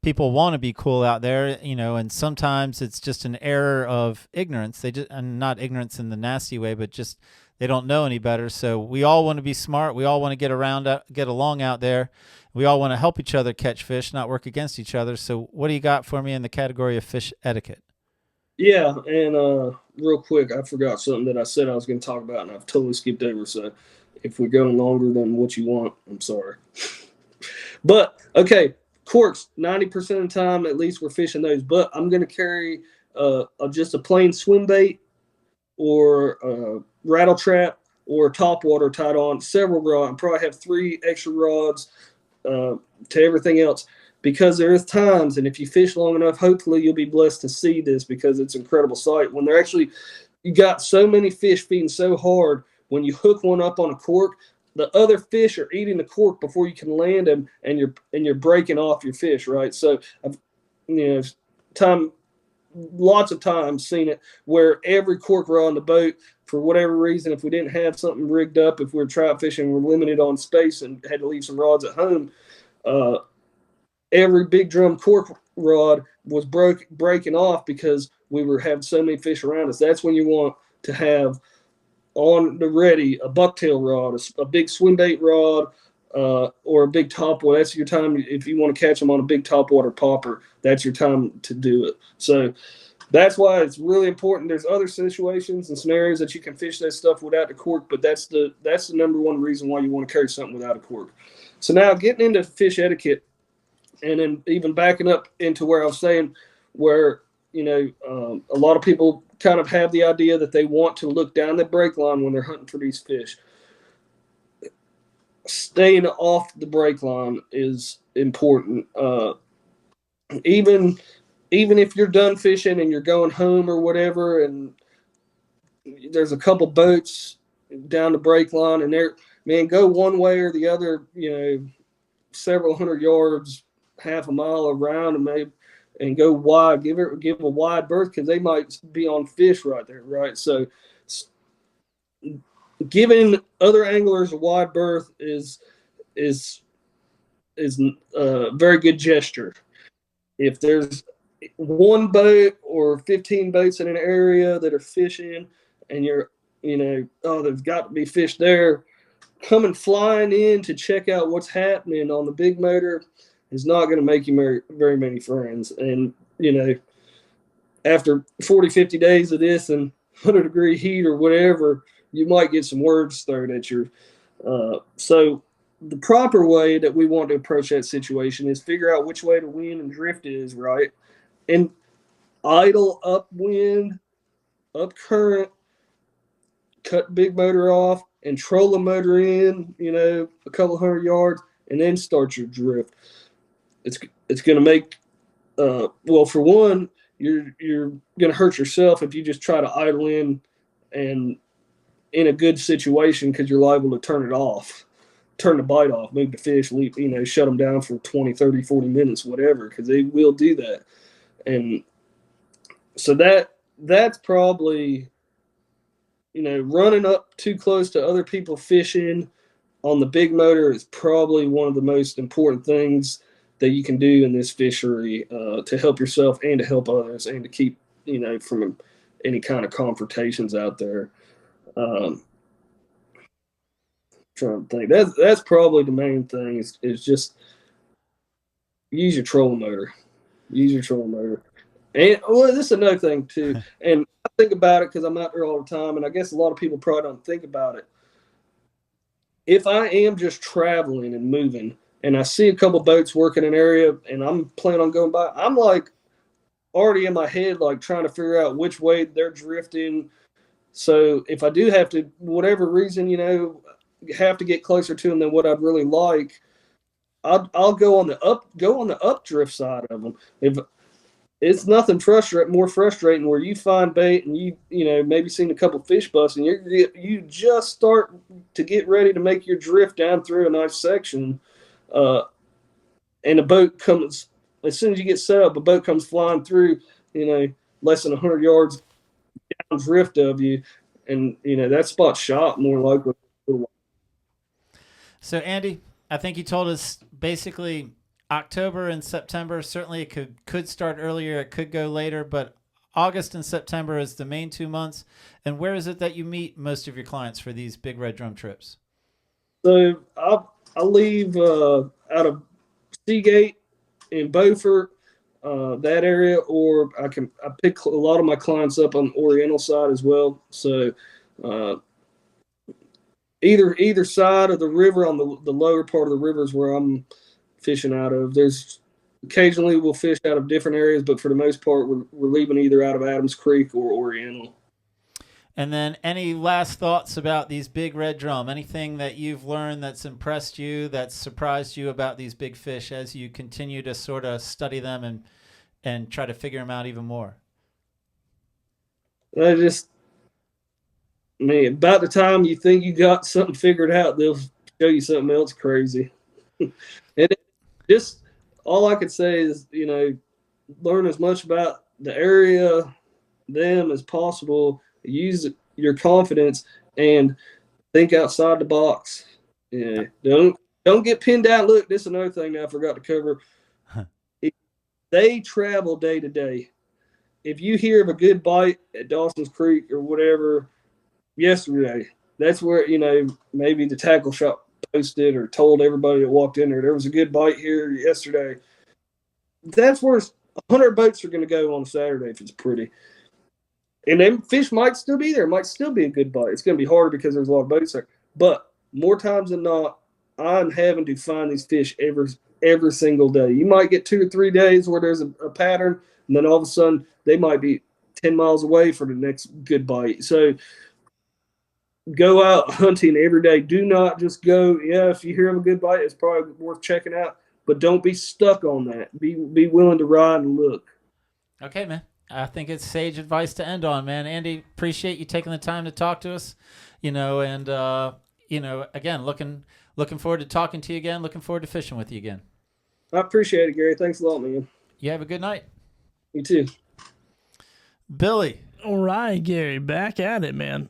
people want to be cool out there, and sometimes it's just an error of ignorance. And not ignorance in the nasty way, but just they don't know any better. So we all want to be smart. We all want to get along out there. We all want to help each other catch fish, not work against each other. So what do you got for me in the category of fish etiquette? Yeah, and real quick, I forgot something that I said I was going to talk about, and I've totally skipped over. So if we're going longer than what you want, I'm sorry. But, okay, corks, 90% of the time, at least we're fishing those. But I'm going to carry just a plain swim bait or a rattle trap or a topwater tied on, several rods. I probably have 3 extra rods to everything else. Because there is times, and if you fish long enough, hopefully you'll be blessed to see this because it's an incredible sight. When you got so many fish feeding so hard, when you hook one up on a cork, the other fish are eating the cork before you can land them, and you're breaking off your fish, right? So I've lots of times seen it where every cork rod on the boat, for whatever reason, if we didn't have something rigged up, if we were trout fishing, we're limited on space and had to leave some rods at home, every big drum cork rod was breaking off because we were having so many fish around us. That's when you want to have on the ready a bucktail rod, a big swim bait rod, or a big topwater. That's your time. If you want to catch them on a big topwater popper, that's your time to do it. So that's why it's really important. There's other situations and scenarios that you can fish that stuff without the cork, but that's the number one reason why you want to carry something without a cork. So now getting into fish etiquette, and then even backing up into where I was saying, where, a lot of people kind of have the idea that they want to look down the break line when they're hunting for these fish. Staying off the break line is important. Even if you're done fishing and you're going home or whatever, and there's a couple boats down the break line, and go one way or the other, several hundred yards, half a mile around, and go wide. Give a wide berth because they might be on fish right there, right? So giving other anglers a wide berth is a very good gesture. If there's one boat or 15 boats in an area that are fishing, and oh, there's got to be fish there, coming flying in to check out what's happening on the big motor is not going to make you very many friends. And, after 40, 50 days of this and 100-degree heat or whatever, you might get some words thrown at you. So the proper way that we want to approach that situation is figure out which way the wind and drift is, right? And idle upwind, up current, cut big motor off, and troll the motor in, a couple hundred yards, and then start your drift. It's going to make, for one, you're going to hurt yourself if you just try to idle in and in a good situation, because you're liable to turn the bite off, move the fish, leap, shut them down for 20, 30, 40 minutes, whatever, because they will do that. And so that's probably, running up too close to other people fishing on the big motor is probably one of the most important things that you can do in this fishery, to help yourself and to help others and to keep, from any kind of confrontations out there. Trying to think. That's probably the main thing is just use your trolling motor. Use your trolling motor. And this is another thing too. And I think about it because I'm out there all the time, and I guess a lot of people probably don't think about it. If I am just traveling and moving, and I see a couple boats working an area, and I'm planning on going by, I'm like already in my head, like trying to figure out which way they're drifting. So if I do have to, whatever reason, have to get closer to them than what I'd really like, I'll go on the up drift side of them. If it's nothing more frustrating where you find bait and you maybe seen a couple fish busts and you just start to get ready to make your drift down through a nice section, and a boat comes, as soon as you get set up, a boat comes flying through, less than 100 yards drift of you, and that spot's shot more likely. So Andy, I think you told us basically October and September. Certainly it could start earlier, it could go later, but August and September is the main 2 months. And where is it that you meet most of your clients for these big red drum trips? So I leave out of Seagate in Beaufort, that area, or I pick a lot of my clients up on the Oriental side as well. So either side of the river, on the lower part of the river is where I'm fishing out of. There's occasionally we'll fish out of different areas, but for the most part we're leaving either out of Adams Creek or Oriental. And then any last thoughts about these big red drum? Anything that you've learned that's impressed you, that's surprised you about these big fish as you continue to sort of study them and try to figure them out even more? About the time you think you got something figured out, they'll show you something else crazy. And just all I could say is, learn as much about the area, them as possible. Use your confidence and think outside the box. Yeah, don't get pinned down. Look, this is another thing that I forgot to cover. They travel day to day. If you hear of a good bite at Dawson's Creek or whatever yesterday, that's where maybe the tackle shop posted or told everybody that walked in there was a good bite here yesterday. That's where 100 boats are going to go on Saturday if it's pretty. And then fish might still be there. It might still be a good bite. It's going to be harder because there's a lot of boats there. But more times than not, I'm having to find these fish every single day. You might get 2 or 3 days where there's a pattern, and then all of a sudden they might be 10 miles away for the next good bite. So go out hunting every day. Do not just go, if you hear of a good bite, it's probably worth checking out. But don't be stuck on that. Be willing to ride and look. Okay, man. I think it's sage advice to end on, man. Andy, appreciate you taking the time to talk to us, and again, looking forward to talking to you again, looking forward to fishing with you again. I appreciate it, Gary. Thanks a lot, man. You have a good night. You too. Billy. All right, Gary, back at it, man.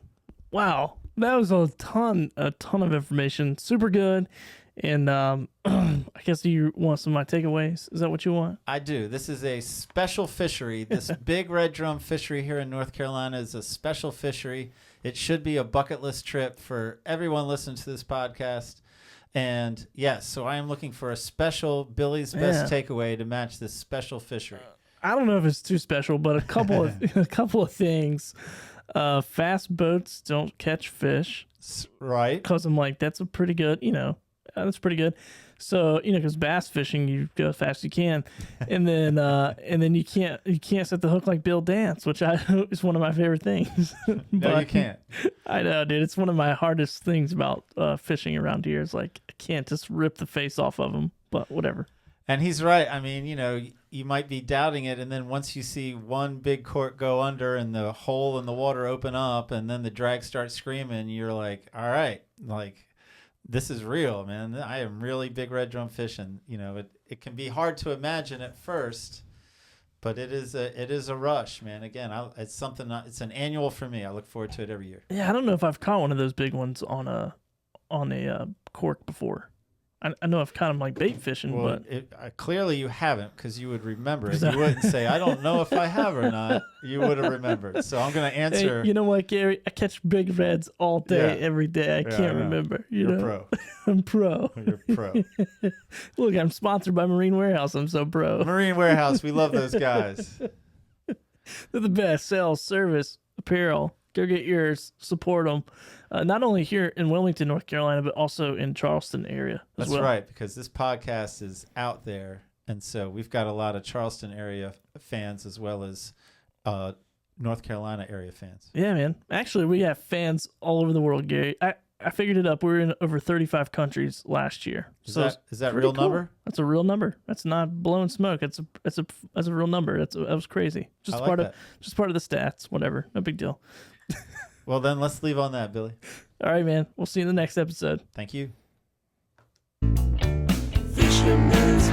Wow. That was a ton of information. Super good. And I guess you want some of my takeaways. Is that what you want? I do. This is a special fishery. This big red drum fishery here in North Carolina is a special fishery. It should be a bucket list trip for everyone listening to this podcast. And yes, so I am looking for a special Billy's best takeaway to match this special fishery. I don't know if it's too special, but a couple of a couple of things. Fast boats don't catch fish. Right. Because I'm like, that's a pretty good, that's pretty good. So, because bass fishing, you go as fast as you can, and then you can't set the hook like Bill Dance, which is one of my favorite things. No, you can't. I know, dude. It's one of my hardest things about fishing around here. Is like I can't just rip the face off of them, but whatever. And he's right. I mean, you might be doubting it, and then once you see one big cork go under and the hole in the water open up, and then the drag starts screaming, you're like, all right, like, this is real, man. I am really big red drum fishing. It can be hard to imagine at first, but it is a rush, man. Again, it's something. It's an annual for me. I look forward to it every year. Yeah, I don't know if I've caught one of those big ones on a cork before. I know I've caught them like bait fishing, Well, but clearly you haven't, because you would remember it. You wouldn't say, I don't know if I have or not. You would have remembered. So I'm going to answer. Hey, you know what, Gary? I catch big reds all day, every day. I can't remember. You're pro. I'm pro. You're pro. Look, I'm sponsored by Marine Warehouse. I'm so pro. Marine Warehouse. We love those guys. They're the best. Sales, service, apparel. Go get yours. Support them. Not only here in Wilmington, North Carolina, but also in Charleston area as That's well. right, because this podcast is out there. And so we've got a lot of Charleston area fans as well as North Carolina area fans. Yeah, man. Actually, we have fans all over the world, Gary. I figured it up. We were in over 35 countries last year. Is that a real cool. number? That's a real number. That's not blowing smoke. That's a real number. That was crazy. Just I like part that. of just part of the stats. Whatever. No big deal. Well, then let's leave on that, Billy. All right, man. We'll see you in the next episode. Thank you. Fisherman's